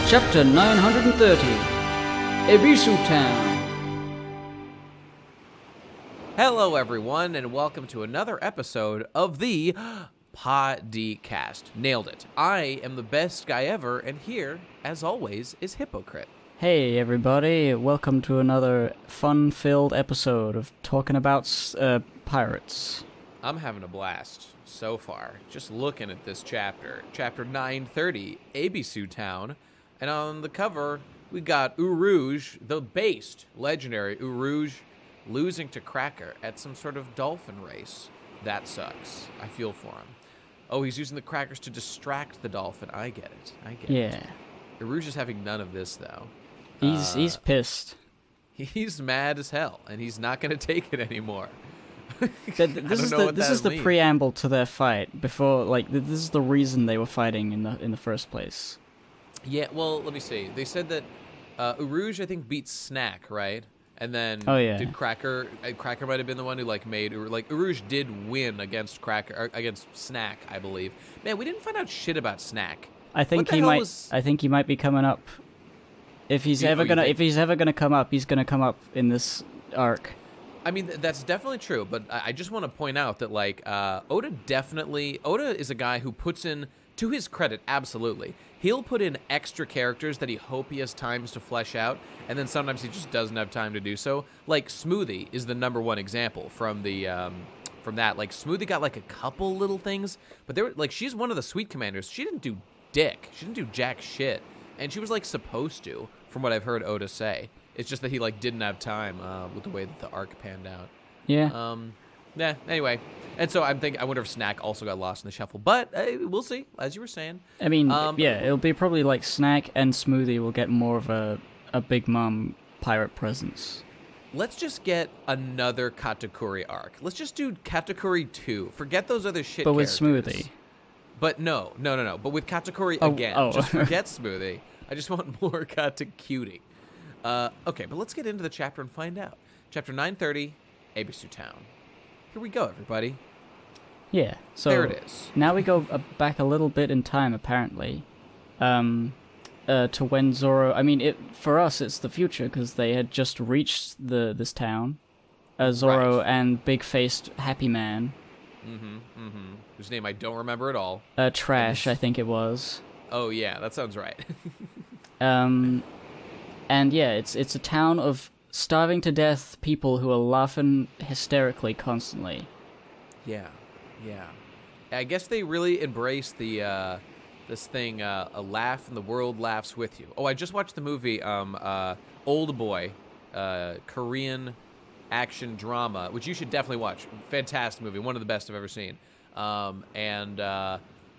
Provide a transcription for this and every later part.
Chapter 930, Ebisu Town. Hello everyone, and welcome to another episode of the Podcast. Nailed it. I am the best guy ever, and here, as always, is Hypocrite. Hey everybody, welcome to another fun-filled episode of talking about pirates. I'm having a blast so far, just looking at this chapter. Chapter 930, Ebisu Town. And on the cover, we got Urouge, the based, legendary Urouge, losing to Cracker at some sort of dolphin race. That sucks. I feel for him. Oh, he's using the crackers to distract the dolphin. I get it. Yeah. Urouge is having none of this, though. He's pissed. He's mad as hell, and he's not going to take it anymore. This is the preamble to their fight. Before, this is the reason they were fighting in the first place. Yeah, well, let me see. They said that Urouge, I think, beat Snack, right? And then did Cracker? Cracker might have been the one who made Urouge did win against Cracker against Snack, I believe. Man, we didn't find out shit about Snack. I think he might be coming up. If he's ever gonna come up, he's gonna come up in this arc. I mean, that's definitely true, but I just want to point out that Oda is a guy who puts in, to his credit, absolutely. He'll put in extra characters that he has times to flesh out, and then sometimes he just doesn't have time to do so. Like Smoothie is the #1 example from that. Like Smoothie got a couple little things, but she's one of the Sweet Commanders. She didn't do dick. She didn't do jack shit, and she was supposed to, from what I've heard Oda say. It's just that he didn't have time with the way that the arc panned out. Yeah. Yeah. Anyway, and so I wonder if Snack also got lost in the shuffle, but we'll see. As you were saying. I mean, it'll be probably Snack and Smoothie will get more of a Big Mom pirate presence. Let's just get another Katakuri arc. Let's just do Katakuri 2. Forget those other shit. But with characters. Smoothie. But no. But with Katakuri again. Oh. Just forget Smoothie. I just want more Katacutie. Okay, but let's get into the chapter and find out. Chapter 930, Ebisu Town. Here we go, everybody. Yeah, so there it is. Now we go back a little bit in time, apparently, to when Zoro. I mean, for us, it's the future because they had just reached this town. Zoro and big-faced Happy Man. Whose name I don't remember at all. Trash, I think it was. Oh yeah, that sounds right. And yeah, it's a town of starving to death people who are laughing hysterically constantly. Yeah. I guess they really embrace the this thing, a laugh and the world laughs with you. Oh, I just watched the movie Old Boy, Korean action drama, which you should definitely watch. Fantastic movie, one of the best I've ever seen.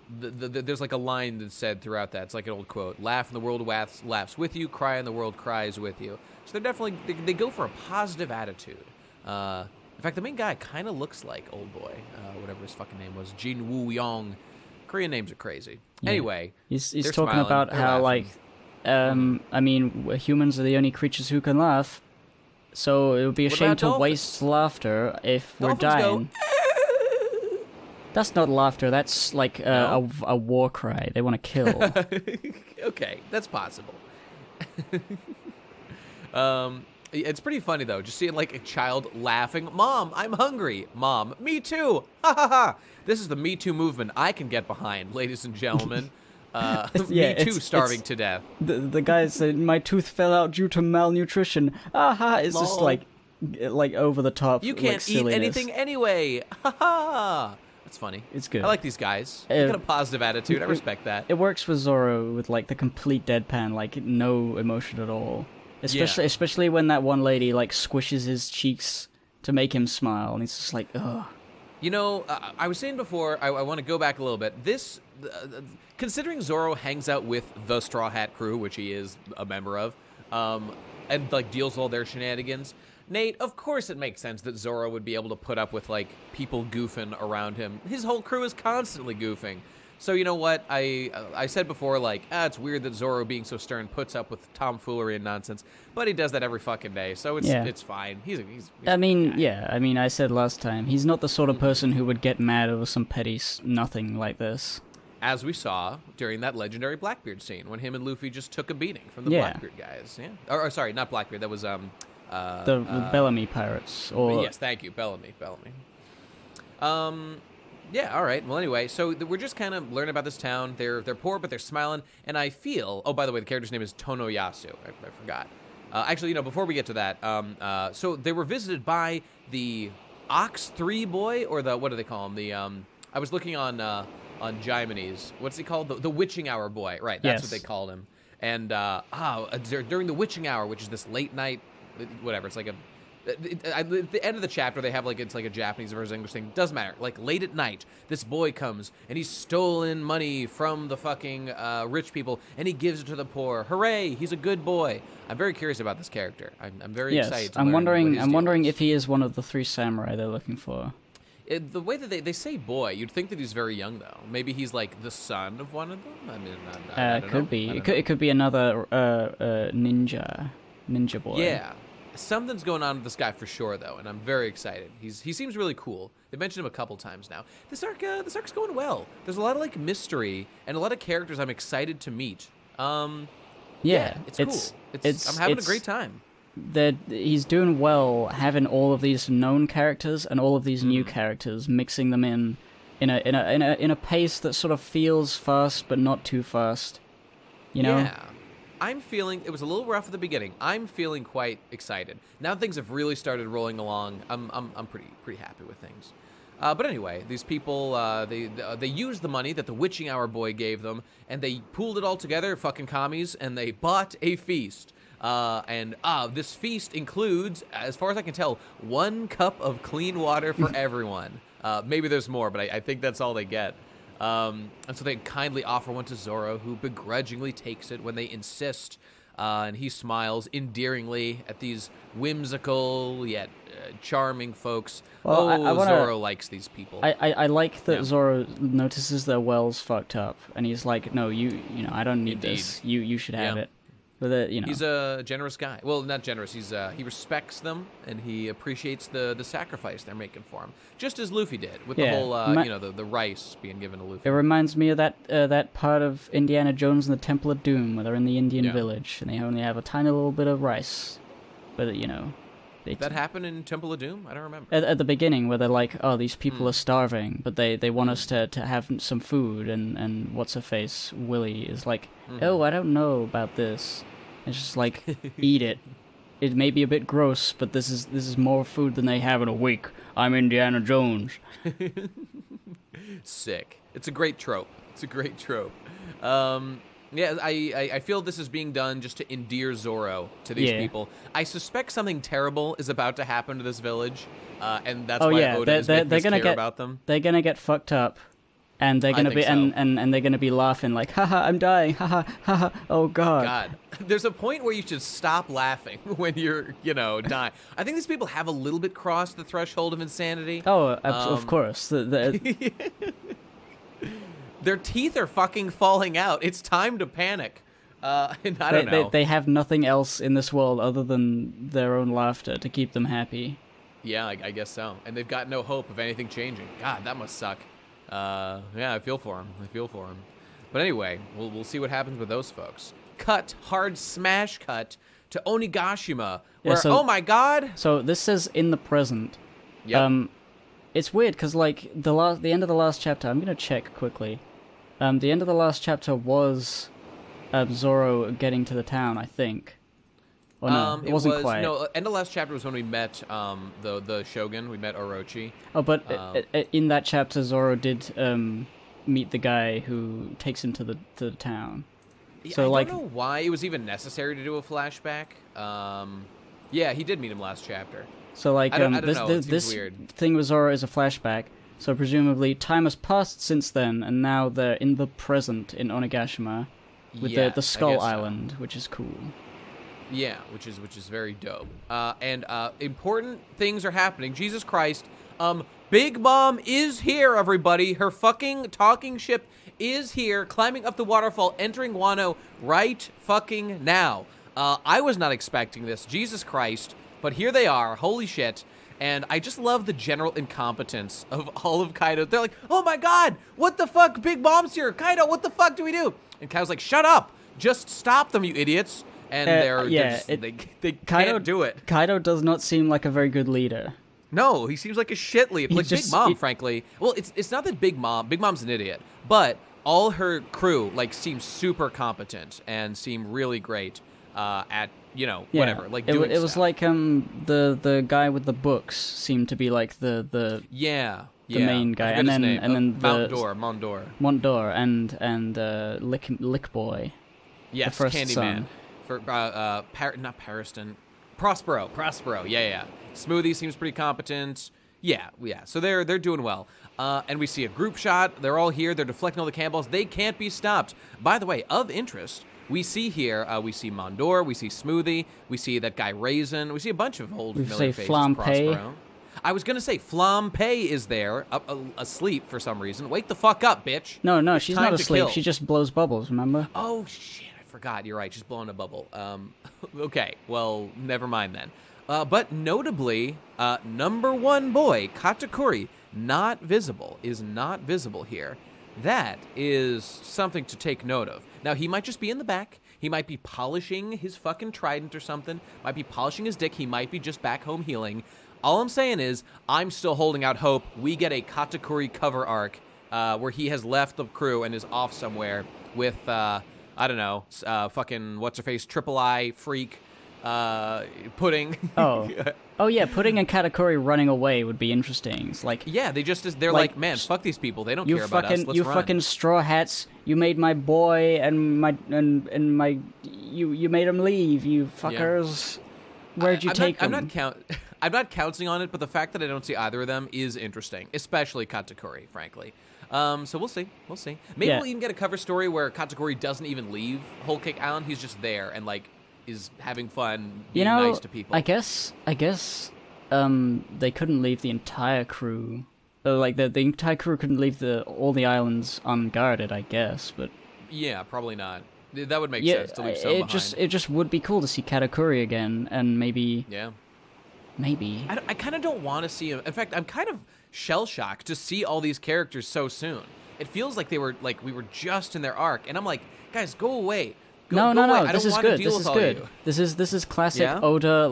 There's a line that's said throughout that. It's an old quote: "Laugh and the world laughs with you. Cry and the world cries with you." So they're definitely they go for a positive attitude. In fact, the main guy kind of looks like Old Boy, whatever his fucking name was, Jin Woo Young. Korean names are crazy. Yeah. Anyway, he's talking about how I mean, humans are the only creatures who can laugh, so it would be a shame to waste laughter if we're dying. That's not laughter. That's a war cry. They want to kill. Okay, that's possible. It's pretty funny though, just seeing a child laughing. Mom, I'm hungry. Mom, me too. Ha ha ha. This is the Me Too movement I can get behind, ladies and gentlemen. Me too, starving to death. The guy said my tooth fell out due to malnutrition. Aha! It's just like over the top. You can't eat anything anyway. Ha ha. That's funny. It's good. I like these guys. They got a positive attitude. I respect that. It works for Zoro with the complete deadpan, no emotion at all. Especially when that one lady squishes his cheeks to make him smile, and he's just ugh. You know, I was saying before, I want to go back a little bit. This, considering Zoro hangs out with the Straw Hat crew, which he is a member of, and deals with all their shenanigans, Nate, of course it makes sense that Zoro would be able to put up with people goofing around him. His whole crew is constantly goofing. So you know what? I said before, it's weird that Zoro, being so stern, puts up with tomfoolery and nonsense, but he does that every fucking day, so it's fine. He's I said last time, he's not the sort of person who would get mad over some petty nothing like this. as we saw during that legendary Blackbeard scene when him and Luffy just took a beating from the Yeah. Blackbeard guys. Yeah. Or sorry, not Blackbeard. That was The Bellamy pirates. Or yes, thank you, Bellamy. Yeah, all right. Well, anyway, so we're just kind of learning about this town. They're poor, but they're smiling. And I feel... Oh, by the way, the character's name is Tonoyasu. I forgot. Actually, before we get to that, so they were visited by the Ox 3 boy, or the... What do they call him? The... I was looking on Jaimene's. What's he called? The Witching Hour boy. Right, that's what they called him. And during the Witching Hour, which is this late night... Whatever, it's like a... At the end of the chapter, they have it's like a Japanese versus English thing. Doesn't matter. Like late at night, this boy comes and he's stolen money from the fucking rich people and he gives it to the poor. Hooray! He's a good boy. I'm very curious about this character. I'm very excited. To I'm learn I'm wondering if he is one of the 3 samurai they're looking for. The way that they say boy, you'd think that he's very young though. Maybe he's like the son of one of them. I mean, I don't know. Could be. It could be another ninja boy. Yeah. Something's going on with this guy for sure, though, and I'm very excited. He seems really cool. They mentioned him a couple times now. This arc's going well. There's a lot of mystery and a lot of characters I'm excited to meet. Yeah, it's cool. I'm having a great time. He's doing well having all of these known characters and all of these new characters, mixing them in a pace that sort of feels fast but not too fast. You know? Yeah. I'm feeling, it was a little rough at the beginning. I'm feeling quite excited. Now things have really started rolling along. I'm pretty happy with things. But anyway, these people, they used the money that the Witching Hour boy gave them, and they pooled it all together, fucking commies, and they bought a feast. This feast includes, as far as I can tell, 1 cup of clean water for everyone. Maybe there's more, but I think that's all they get. And so they kindly offer one to Zoro, who begrudgingly takes it when they insist. And he smiles endearingly at these whimsical yet charming folks. Well, Zoro likes these people. I like that Zoro notices their wells fucked up, and he's like, "No, I don't need this. You should have it." But he's a generous guy. Well, not generous. He respects them and he appreciates the sacrifice they're making for him, just as Luffy did with the whole the rice being given to Luffy. It reminds me of that part of Indiana Jones and the Temple of Doom where they're in the Indian village and they only have a tiny little bit of rice, but that happened in Temple of Doom? I don't remember. At the beginning, where they're like, "Oh, these people are starving," but they want us to have some food, and what's her face, Willie, is like, "Oh, I don't know about this." It's just like, eat it. It may be a bit gross, but this is more food than they have in a week. I'm Indiana Jones. Sick. It's a great trope. I feel this is being done just to endear Zoro to these people. I suspect something terrible is about to happen to this village, and that's why Oda is making us care about them. They're gonna get fucked up, and they're gonna be and they're gonna be laughing like, haha, I'm dying, haha, haha, oh god. There's a point where you should stop laughing when you're, dying. I think these people have a little bit crossed the threshold of insanity. Oh, of course. Their teeth are fucking falling out. It's time to panic. And I don't know. They have nothing else in this world other than their own laughter to keep them happy. Yeah, I guess so. And they've got no hope of anything changing. God, that must suck. I feel for them. But anyway, we'll see what happens with those folks. Hard smash cut to Onigashima, where, oh my god! So this says in the present. Yep. It's weird, because, the end of the last chapter, I'm going to check quickly. The end of the last chapter was Zoro getting to the town, I think. Or no, it wasn't quite. No, end of last chapter was when we met the Shogun. We met Orochi. Oh, but in that chapter, Zoro did meet the guy who takes him to the town. Yeah, so, I don't know why it was even necessary to do a flashback. He did meet him last chapter. So, this thing with Zoro is a flashback, so presumably time has passed since then, and now they're in the present in Onigashima with the Skull Island, which is cool. Yeah, which is very dope. And important things are happening. Jesus Christ, Big Mom is here, everybody. Her fucking talking ship is here, climbing up the waterfall, entering Wano right fucking now. I was not expecting this, Jesus Christ, but here they are. Holy shit. And I just love the general incompetence of all of Kaido. They're like, oh my god, what the fuck? Big Mom's here. Kaido, what the fuck do we do? And Kaido's like, shut up. Just stop them, you idiots. And they can't do it. Kaido does not seem like a very good leader. No, he seems like a shit leader. Like Big Mom, frankly. Well, it's not that Big Mom's an idiot, but all her crew like seem super competent and seem really great at whatever. Like doing it was stuff. like the guy with the books seemed to be like the main guy, and then Montdor and Lick Boy. Yes, the first Candyman. son. For not Pariston. Prospero. Yeah. Smoothie seems pretty competent. Yeah. So they're doing well. And we see a group shot. They're all here. They're deflecting all the cannonballs. They can't be stopped. By the way, of interest, we see here, we see Mondor, we see Smoothie, we see that guy Raisin, we see a bunch of old familiar faces. Prospero. I was gonna say Flampe is there, asleep for some reason. Wake the fuck up, bitch. No, she's not asleep. She just blows bubbles. Remember? Oh shit. Forgot, you're right, she's blowing a bubble. Okay, well, never mind then. But notably, number one boy, Katakuri, is not visible here. That is something to take note of. Now, he might just be in the back. He might be polishing his fucking trident or something. Might be polishing his dick. He might be just back home healing. All I'm saying is, I'm still holding out hope we get a Katakuri cover arc where he has left the crew and is off somewhere with... I don't know, fucking what's-her-face, Triple I, Freak, Pudding. Oh yeah, Pudding and Katakuri running away would be interesting. It's like... Yeah, they're like, man, fuck these people, they don't care about us, let's run. Fucking straw hats, you made my boy and you made him leave, you fuckers. Yeah. Where'd you take him? I'm not counting on it, but the fact that I don't see either of them is interesting, especially Katakuri, frankly. So we'll see. Maybe we'll even get a cover story where Katakuri doesn't even leave Whole Cake Island. He's just there and like is having fun, being nice to people. I guess they couldn't leave the entire crew. Like the entire crew couldn't leave all the islands unguarded, I guess, but yeah, probably not. That would make sense to leave some behind. It just would be cool to see Katakuri again, and maybe I kind of don't want to see him. In fact, I'm kind of shell-shocked to see all these characters so soon. It feels like we were just in their arc, and I'm like, guys, go away. No. This is good. This is classic Oda,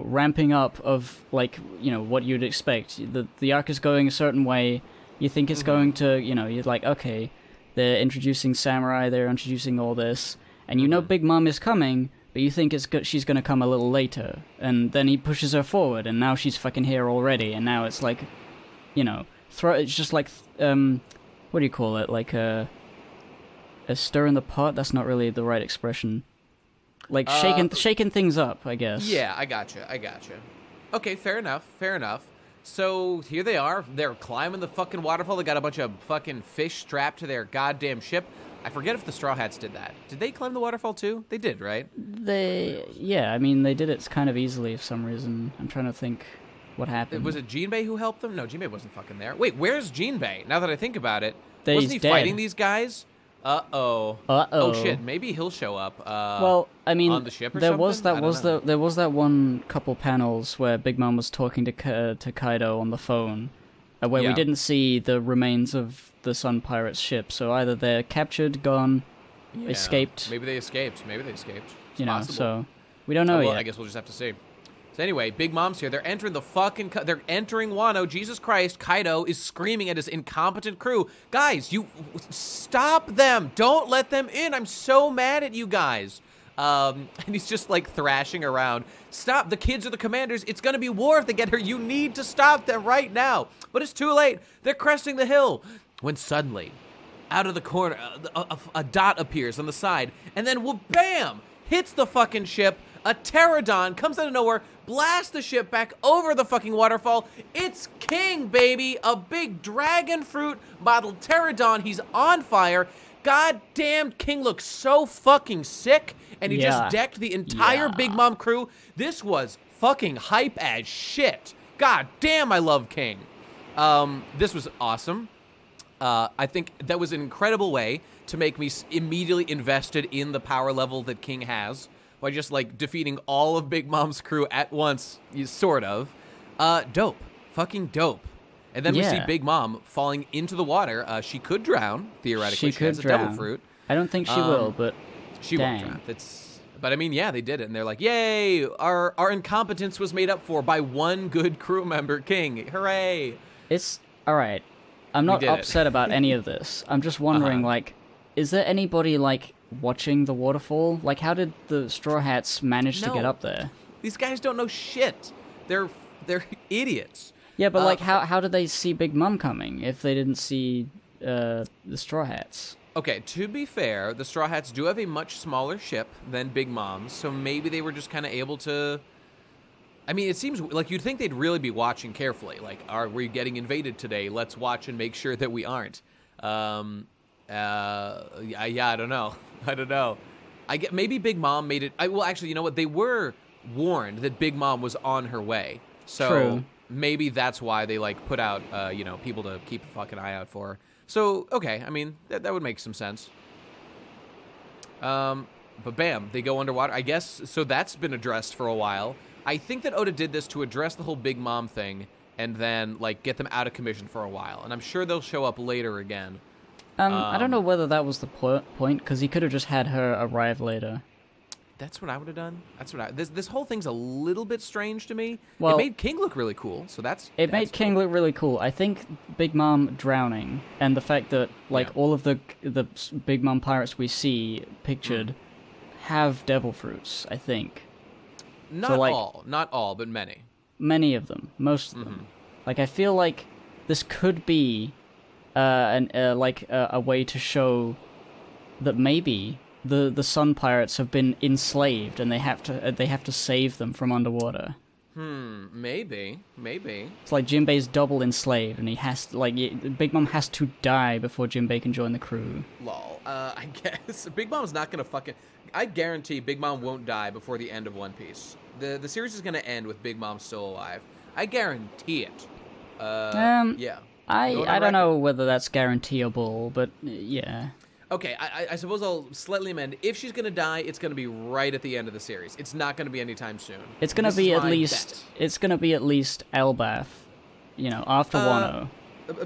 ramping up of what you'd expect. The arc is going a certain way. You think it's going to, you're like, okay, they're introducing samurai, they're introducing all this, and Big Mom is coming. But you think she's going to come a little later. And then he pushes her forward, and now she's fucking here already. And now it's like, it's just like, what do you call it? Like a stir in the pot? That's not really the right expression. Like shaking things up, I guess. Yeah, I gotcha. Okay, fair enough. So here they are. They're climbing the fucking waterfall. They got a bunch of fucking fish strapped to their goddamn ship. I forget if the Straw Hats did that. Did they climb the waterfall too? They did, right? They did it kind of easily for some reason. I'm trying to think what happened. Was it Jinbei who helped them? No, Jinbei wasn't fucking there. Wait, where's Jinbei? Now that I think about it, wasn't he fighting these guys? Uh-oh. Oh shit, maybe he'll show up. On the ship or something? There was that one couple panels where Big Mom was talking to Kaido on the phone, where we didn't see the remains of the Sun Pirates ship. So either they're captured, gone, escaped. Maybe they escaped. It's possible. So we don't know yet. I guess we'll just have to see. So anyway, Big Mom's here. They're entering they're entering Wano. Jesus Christ, Kaido is screaming at his incompetent crew. Guys, you stop them. Don't let them in. I'm so mad at you guys. And he's just like thrashing around. Stop. The kids are the commanders. It's going to be war if they get her. You need to stop them right now. But it's too late. They're cresting the hill. When suddenly, out of the corner, a dot appears on the side. And then, bam, hits the fucking ship. A pterodon comes out of nowhere, blasts the ship back over the fucking waterfall. It's King, baby. A big dragon fruit bottled pterodon. He's on fire. Goddamn, King looks so fucking sick. And he just decked the entire Big Mom crew. This was fucking hype as shit. God damn, I love King. This was awesome. I think that was an incredible way to make me immediately invested in the power level that King has by just like defeating all of Big Mom's crew at once, sort of. Dope. Fucking dope. And then we see Big Mom falling into the water. She could drown, theoretically. She has a devil fruit. I don't think she will, but she won't drown. But I mean, yeah, they did it, and they're like, "Yay! Our incompetence was made up for by one good crew member, King! Hooray!" It's all right. I'm not upset about any of this. I'm just wondering, like, is there anybody like watching the waterfall? Like, how did the Straw Hats manage to get up there? These guys don't know shit. They're idiots. Yeah, but like, how did they see Big Mom coming if they didn't see the Straw Hats? Okay, to be fair, the Straw Hats do have a much smaller ship than Big Mom's, so maybe they were just kind of able to... I mean, it seems like you'd think they'd really be watching carefully. Like, are we getting invaded today? Let's watch and make sure that we aren't. Yeah, I don't know. I don't know. Maybe Big Mom made it... well, actually, you know what? They were warned that Big Mom was on her way. So True. Maybe that's why they, like, put out, people to keep a fucking eye out for her. So, okay, I mean, that would make some sense. But bam, they go underwater. I guess, so that's been addressed for a while. I think that Oda did this to address the whole Big Mom thing and then, like, get them out of commission for a while. And I'm sure they'll show up later again. I don't know whether that was the point, because he could have just had her arrive later. That's what I would have done. This whole thing's a little bit strange to me. Well, it made King look really cool, so that's... It made King look really cool. I think Big Mom drowning, and the fact that, like, all of the Big Mom pirates we see pictured have devil fruits, I think. Not all, but many. Many of them, most of them. Like, I feel like this could be a way to show that maybe the Sun Pirates have been enslaved and they have to save them from underwater. Maybe. It's like Jinbei's double enslaved, and he has to, like, Big Mom has to die before Jinbei can join the crew. Lol. I guess Big Mom's not gonna fucking... I guarantee Big Mom won't die before the end of One Piece. The series is gonna end with Big Mom still alive. I guarantee it. Yeah. I don't know whether that's guaranteeable, but yeah. Okay, I suppose I'll slightly amend. If she's gonna die, it's gonna be right at the end of the series. It's not gonna be anytime soon. It's gonna be at least Elbaf, after Wano.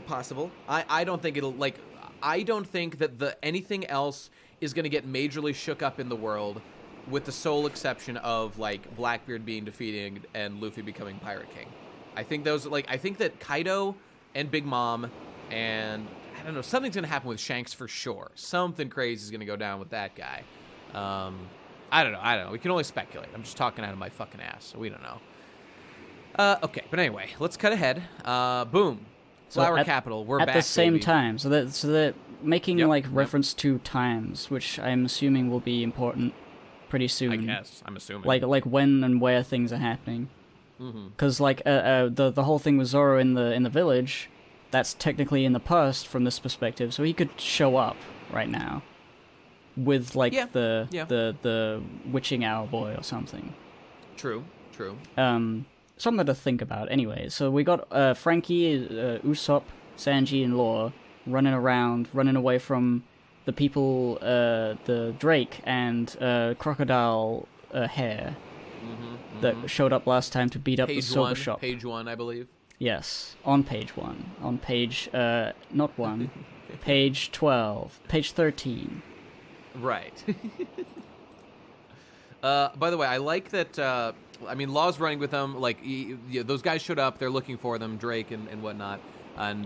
Possible. I don't think it'll, like, I don't think that anything else is gonna get majorly shook up in the world, with the sole exception of, like, Blackbeard being defeated and Luffy becoming Pirate King. I think that Kaido and Big Mom and, I don't know, something's gonna happen with Shanks for sure. Something crazy is gonna go down with that guy. I don't know. We can only speculate. I'm just talking out of my fucking ass, so we don't know. Okay, but anyway, let's cut ahead. Boom. Flower Capital, we're back, at the same baby. time. So that making reference to times, which I'm assuming will be important pretty soon. I guess I'm assuming. Like when and where things are happening. Because the whole thing with Zoro in the village, that's technically in the past from this perspective, so he could show up right now with the witching owl boy or something. True. Something to think about. Anyway, so we got Frankie, Usopp, Sanji, and Law running away from the people, the Drake and Crocodile Hair that showed up last time to beat up the silver shop. Page 1, I believe. Yes, on page 1. On page, not 1, page 12, page 13. Right. By the way, I like that, Law's running with them, like, those guys showed up, they're looking for them, Drake and whatnot, and,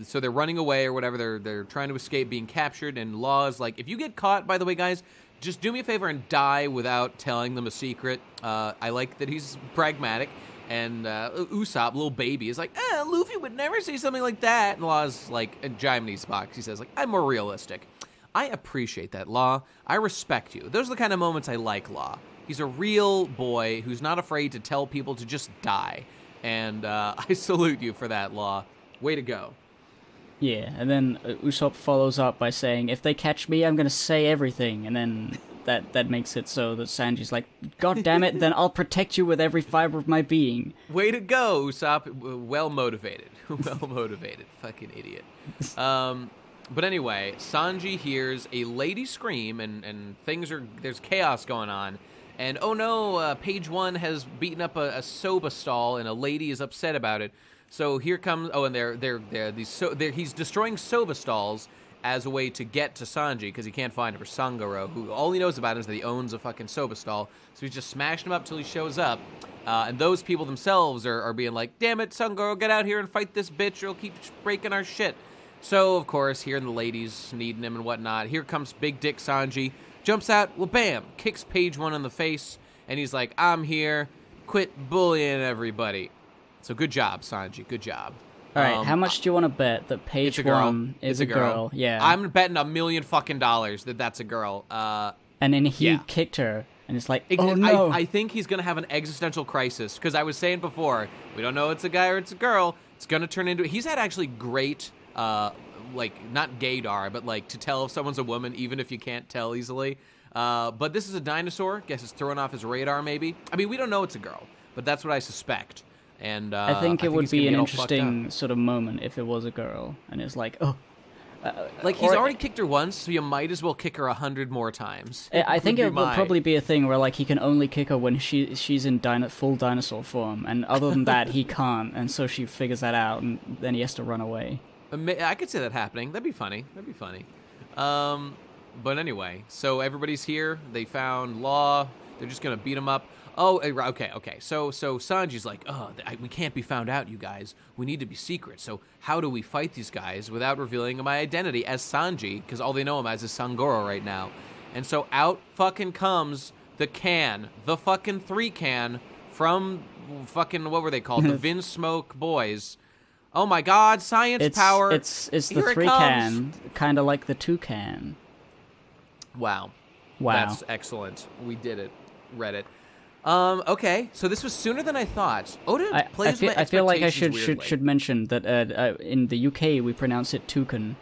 so they're running away or whatever, they're trying to escape being captured, and Law's like, if you get caught, by the way, guys, just do me a favor and die without telling them a secret. I like that he's pragmatic. And Usopp, little baby, is like, Luffy would never say something like that. And Law's like, in Jaime's box, he says, like, I'm more realistic. I appreciate that, Law. I respect you. Those are the kind of moments I like, Law. He's a real boy who's not afraid to tell people to just die. And I salute you for that, Law. Way to go. Yeah, and then Usopp follows up by saying, if they catch me, I'm going to say everything. And then that makes it so that Sanji's like, God damn it, then I'll protect you with every fiber of my being. Way to go, Usopp. Well motivated. Well motivated. Fucking idiot. But anyway, Sanji hears a lady scream, and there's chaos going on. And oh no, page 1 has beaten up a soba stall, and a lady is upset about it. So here comes, and he's destroying soba stalls as a way to get to Sanji, because he can't find him, or Sangoro, who all he knows about is that he owns a fucking soba stall. So he's just smashing him up till he shows up. And those people themselves are being like, damn it, Sangoro, get out here and fight this bitch, or he'll keep breaking our shit. So, of course, hearing the ladies needing him and whatnot, here comes Big Dick Sanji, jumps out, well, bam, kicks page 1 in the face, and he's like, I'm here, quit bullying everybody. So good job, Sanji, good job. All right, how much do you want to bet that page 1 is a girl? Yeah. I'm betting $1 million fucking dollars that that's a girl. And then he kicked her, and it's like, oh no. I think he's going to have an existential crisis, because I was saying before, we don't know it's a guy or it's a girl. It's going to turn into... He's had actually great... like, not gaydar, but, like, to tell if someone's a woman, even if you can't tell easily. But this is a dinosaur. Guess it's throwing off his radar, maybe. I mean, we don't know it's a girl, but that's what I suspect. And I think it would be an interesting sort of moment if it was a girl, and it's like, oh. Like, he's already kicked her once, so you might as well kick her 100 more times. I think it will probably be a thing where, like, he can only kick her when she's in full dinosaur form, and other than that, he can't, and so she figures that out, and then he has to run away. I could see that happening. That'd be funny. But anyway, so everybody's here. They found Law. They're just going to beat him up. Oh, okay. So Sanji's like, we can't be found out, you guys. We need to be secret. So how do we fight these guys without revealing my identity as Sanji? Because all they know him as is Sangoro right now. And so out fucking comes the fucking 3-can from fucking, what were they called? The Vin Smoke Boys. Oh my God! Science power. It's the 3-can, kind of like the 2-can. Wow, that's excellent. We did it, Reddit. Okay, so this was sooner than I thought. Oda plays with my expectations I feel like I weirdly. should mention that in the UK we pronounce it toucan,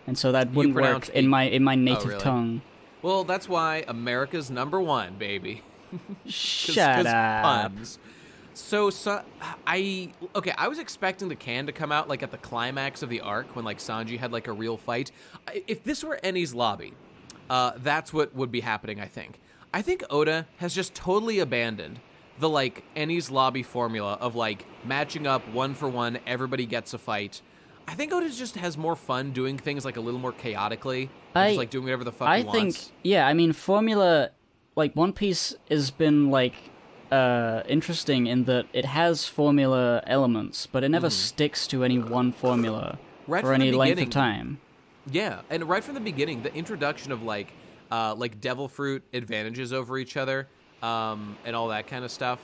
and so that wouldn't work in my native tongue. Well, that's why America's #1, baby. Shut up. Puns. So I was expecting the can to come out like at the climax of the arc when like Sanji had like a real fight. If this were Enies Lobby, that's what would be happening, I think. I think Oda has just totally abandoned the like Enies Lobby formula of like matching up 1-for-1, everybody gets a fight. I think Oda just has more fun doing things like a little more chaotically, just like doing whatever the fuck he wants. I mean, formula, like One Piece has been like interesting in that it has formula elements, but it never sticks to any one formula for any length of time. Yeah, and right from the beginning, the introduction of like devil fruit advantages over each other, and all that kind of stuff,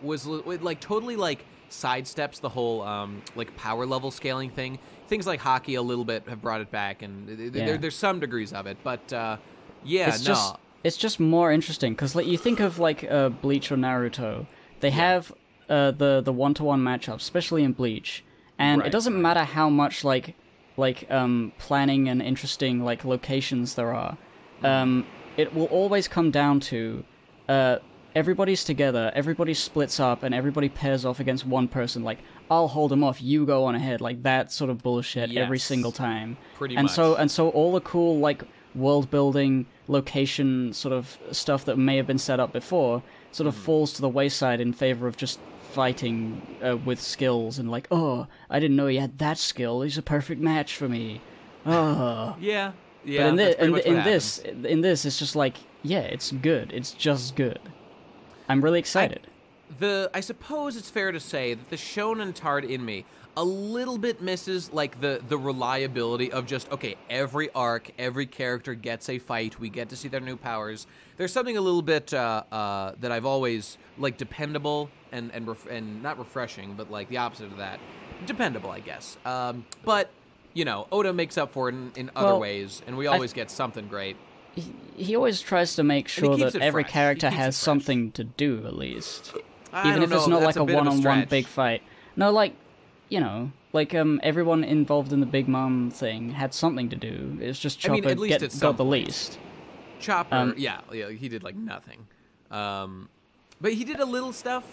was like totally like sidesteps the whole like power level scaling thing. Things like hockey a little bit have brought it back, and there's some degrees of it, but It's just more interesting, because like, you think of like Bleach or Naruto, they have the 1-to-1 matchups, especially in Bleach, and it doesn't matter how much like planning and interesting like locations there are. It will always come down to everybody's together, everybody splits up, and everybody pairs off against one person. Like, I'll hold him off, you go on ahead. Like that sort of bullshit every single time. Pretty much. And so all the cool like world building, location sort of stuff that may have been set up before sort of falls to the wayside in favor of just fighting with skills and like, oh, I didn't know he had that skill. He's a perfect match for me. Oh. Yeah. But in this, it's just like, yeah, it's good. It's just good. I'm really excited. I suppose it's fair to say that the shonen tard in me a little bit misses like the reliability of just, okay, every arc, every character gets a fight, we get to see their new powers. There's something a little bit that I've always like dependable and not refreshing, but like the opposite of that, dependable, I guess. But you know, Oda makes up for it in other ways, and we always get something great. He always tries to make sure that every character has something to do, at least. Even if it's not like a one-on-one big fight. No, like, you know, like everyone involved in the Big Mom thing had something to do. It's just Chopper got the least. Chopper, yeah, he did like nothing. But he did a little stuff.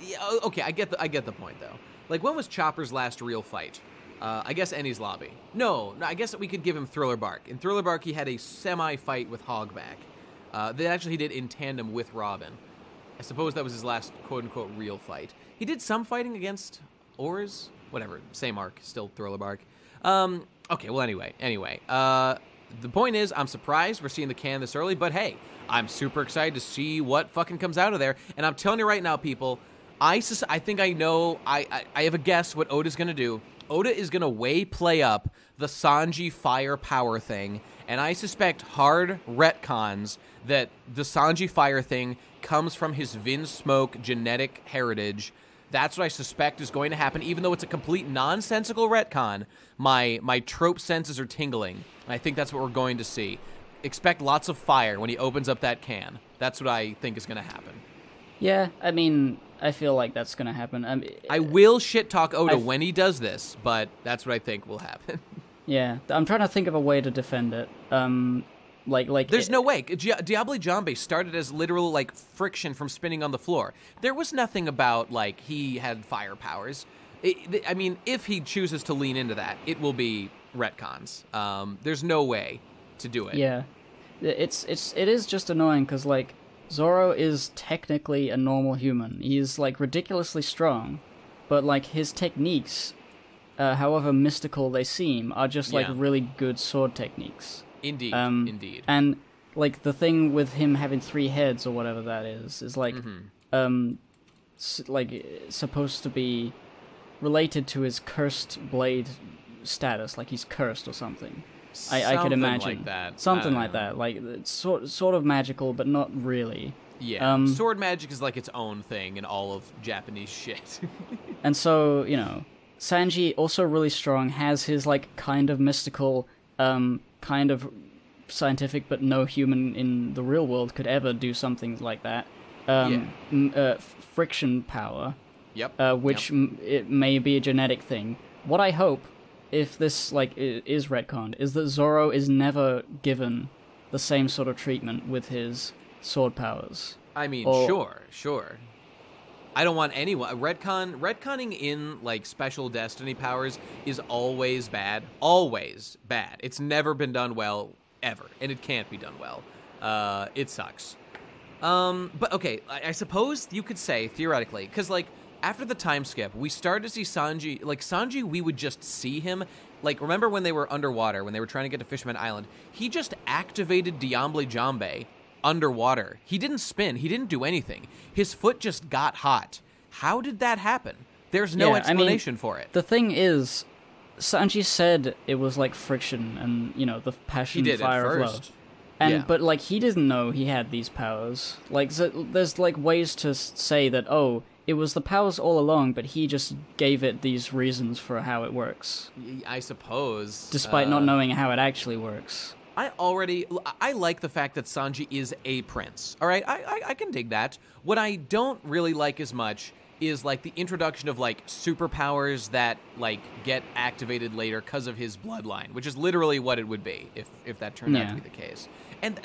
Yeah, okay, I get the point though. Like, when was Chopper's last real fight? I guess Enies Lobby. No, I guess we could give him Thriller Bark. In Thriller Bark, he had a semi-fight with Hogback. He did in tandem with Robin. I suppose that was his last quote-unquote real fight. He did some fighting against Oars. Whatever, same arc, still Thriller Bark. Okay, well, anyway. The point is, I'm surprised we're seeing the can this early, but hey, I'm super excited to see what fucking comes out of there. And I'm telling you right now, people, I think I know, I have a guess what Oda's going to do. Oda is going to play up the Sanji fire power thing, and I suspect hard retcons that the Sanji fire thing comes from his Vin Smoke genetic heritage. That's what I suspect is going to happen, even though it's a complete nonsensical retcon. My trope senses are tingling, and I think that's what we're going to see. Expect lots of fire when he opens up that can. That's what I think is going to happen. Yeah, I mean, I feel like that's going to happen. I will shit-talk Oda when he does this, but that's what I think will happen. Yeah, I'm trying to think of a way to defend it. There's no way. Diable Jambe started as literal, like, friction from spinning on the floor. There was nothing about, like, he had fire powers. I mean, if he chooses to lean into that, it will be retcons. There's no way to do it. Yeah. It is just annoying, because, like, Zoro is technically a normal human. He's, like, ridiculously strong, but, like, his techniques, however mystical they seem, are just, like, really good sword techniques. Indeed, indeed. And, like, the thing with him having 3 heads, or whatever that is like, supposed to be related to his cursed blade status, like he's cursed or something. I could imagine. Like that. Something like that. Like, it's sort of magical, but not really. Yeah, sword magic is like its own thing in all of Japanese shit. And so, you know, Sanji, also really strong, has his, like, kind of mystical, kind of scientific, but no human in the real world could ever do something like that. Friction power. Yep. Which it may be a genetic thing. What I hope, if this, like, is retconned, is that Zoro is never given the same sort of treatment with his sword powers. I mean, sure. I don't want anyone... Retconning in, like, special destiny powers is always bad. Always bad. It's never been done well, ever. And it can't be done well. It sucks. But, okay, I suppose you could say, theoretically, because, like, after the time skip, we started to see Sanji... Like, Sanji, we would just see him... Like, remember when they were underwater, when they were trying to get to Fisherman Island? He just activated Diable Jambe underwater. He didn't spin. He didn't do anything. His foot just got hot. How did that happen? There's no explanation for it. The thing is, Sanji said it was like friction and, you know, the passion, fire of love. But, like, he didn't know he had these powers. Like, so there's, like, ways to say that, oh, it was the powers all along, but he just gave it these reasons for how it works. I suppose. Despite not knowing how it actually works. I like the fact that Sanji is a prince, all right? I can dig that. What I don't really like as much is, like, the introduction of, like, superpowers that, like, get activated later because of his bloodline, which is literally what it would be if that turned out to be the case. And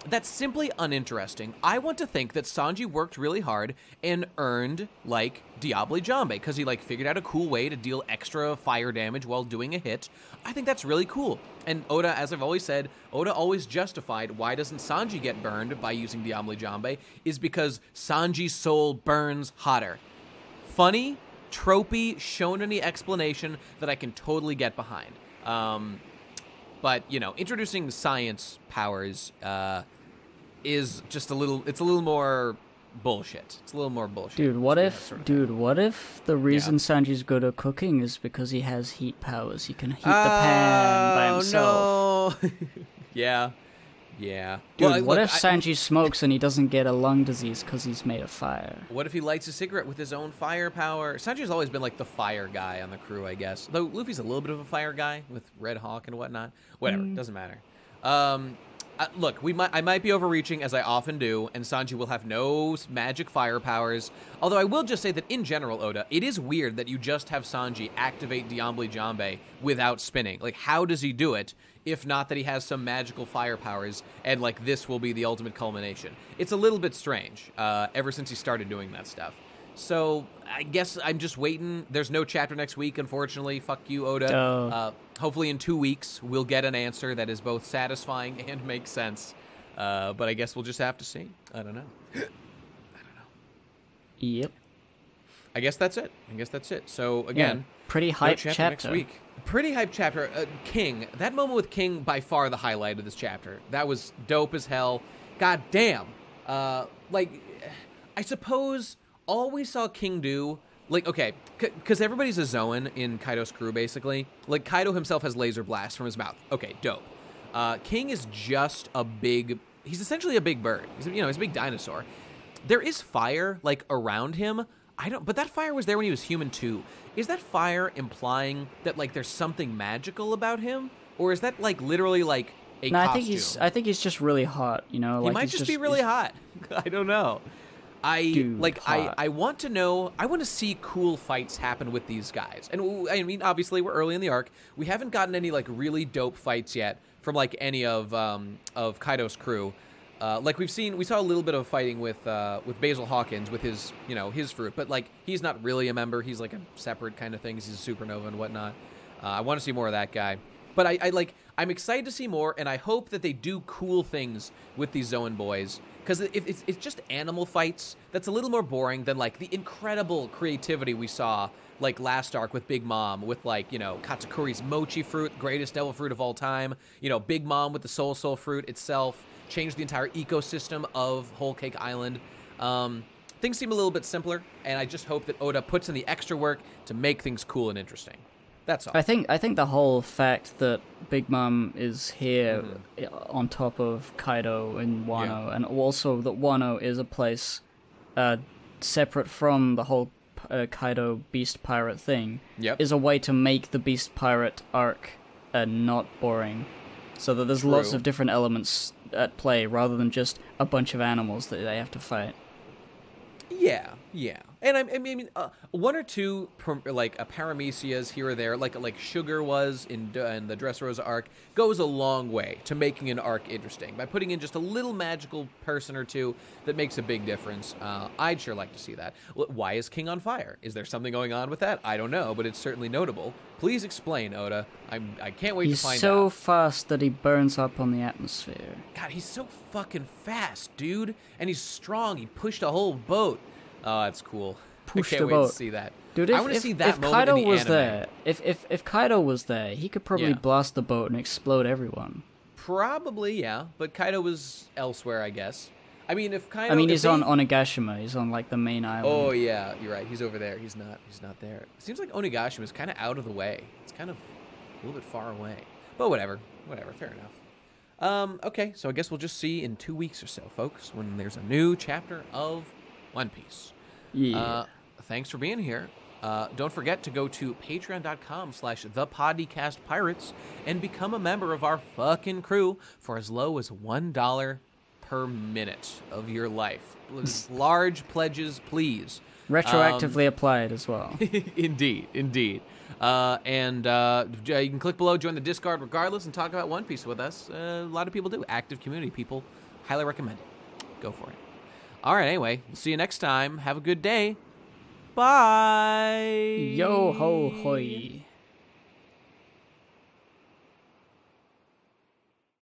that's simply uninteresting. I want to think that Sanji worked really hard and earned, like, Diable Jambe, because he, like, figured out a cool way to deal extra fire damage while doing a hit. I think that's really cool. And Oda, as I've always said, Oda always justified why doesn't Sanji get burned by using Diable Jambe is because Sanji's soul burns hotter. Funny, tropey, shonen-y explanation that I can totally get behind. But, you know, introducing science powers is just a little more bullshit. It's a little more bullshit. Dude, what if the reason Sanji's good at cooking is because he has heat powers? He can heat the pan by himself. No. Yeah. Dude, what if Sanji smokes and he doesn't get a lung disease because he's made of fire? What if he lights a cigarette with his own fire power? Sanji's always been, like, the fire guy on the crew, I guess. Though Luffy's a little bit of a fire guy with Red Hawk and whatnot. Whatever, doesn't matter. Look, I might be overreaching, as I often do, and Sanji will have no magic fire powers. Although I will just say that, in general, Oda, it is weird that you just have Sanji activate Diable Jambe without spinning. Like, how does he do it, if not that he has some magical fire powers, and, like, this will be the ultimate culmination? It's a little bit strange, ever since he started doing that stuff. So, I guess I'm just waiting. There's no chapter next week, unfortunately. Fuck you, Oda. Hopefully in 2 weeks, we'll get an answer that is both satisfying and makes sense. But I guess we'll just have to see. I don't know. Yep. I guess that's it. So again, pretty hype chapter next week. Pretty hype chapter. King. That moment with King, by far the highlight of this chapter. That was dope as hell. God damn. Like, I suppose all we saw King do, like, okay, because everybody's a Zoan in Kaidos' crew, basically. Like, Kaido himself has laser blasts from his mouth. Okay, dope. King is just he's essentially a big bird. He's a big dinosaur. There is fire, like, around him. But that fire was there when he was human too. Is that fire implying that, like, there's something magical about him? Or is that, like, literally, like, a costume? I think he's just really hot, you know? He might just be really hot. I don't know. I want to know, I want to see cool fights happen with these guys. And, I mean, obviously, we're early in the arc. We haven't gotten any, like, really dope fights yet from, like, any of Kaido's crew. Like we saw a little bit of fighting with Basil Hawkins with his, his fruit, but like he's not really a member. He's like a separate kind of thing. He's a supernova and whatnot. I want to see more of that guy, but I'm excited to see more, and I hope that they do cool things with these Zoan boys, because if it's just animal fights, that's a little more boring than like the incredible creativity we saw like last arc with Big Mom, with like, Katakuri's mochi fruit, greatest devil fruit of all time. Big Mom with the soul fruit itself. Changed the entire ecosystem of Whole Cake Island. Things seem a little bit simpler, and I just hope that Oda puts in the extra work to make things cool and interesting. That's all. I think the whole fact that Big Mom is here on top of Kaido and Wano, and also that Wano is a place separate from the whole Kaido Beast Pirate thing, is a way to make the Beast Pirate arc not boring. So that there's lots of different elements at play rather than just a bunch of animals that they have to fight. Yeah. And I mean, one or two paramecias here or there, like Sugar was in the Dressrosa arc, goes a long way to making an arc interesting by putting in just a little magical person or two that makes a big difference. I'd sure like to see that. Why is King on fire? Is there something going on with that? I don't know, but it's certainly notable. Please explain, Oda. I can't wait to find out. He's so fast that he burns up on the atmosphere. God, he's so fucking fast, dude. And he's strong. He pushed a whole boat. Oh, that's cool. I can't wait to see that. Dude, I want to see that moment Kaido in the was anime. there, if Kaido was there, he could probably blast the boat and explode everyone. Probably, yeah. But Kaido was elsewhere, I guess. I mean, if Kaido... he's on Onigashima. He's on, like, the main island. Oh, yeah, you're right. He's over there. He's not there. It seems like Onigashima is kind of out of the way. It's kind of a little bit far away. But whatever, fair enough. Okay, so I guess we'll just see in 2 weeks or so, folks, when there's a new chapter of One Piece. Yeah. Thanks for being here. Don't forget to go to patreon.com/thepodcastpirates and become a member of our fucking crew for as low as $1 per minute of your life. Large pledges, please. Retroactively applied as well. Indeed. And you can click below, join the Discord regardless, and talk about One Piece with us. A lot of people do. Active community people. Highly recommend it. Go for it. All right, anyway, we'll see you next time. Have a good day. Bye. Yo ho hoi.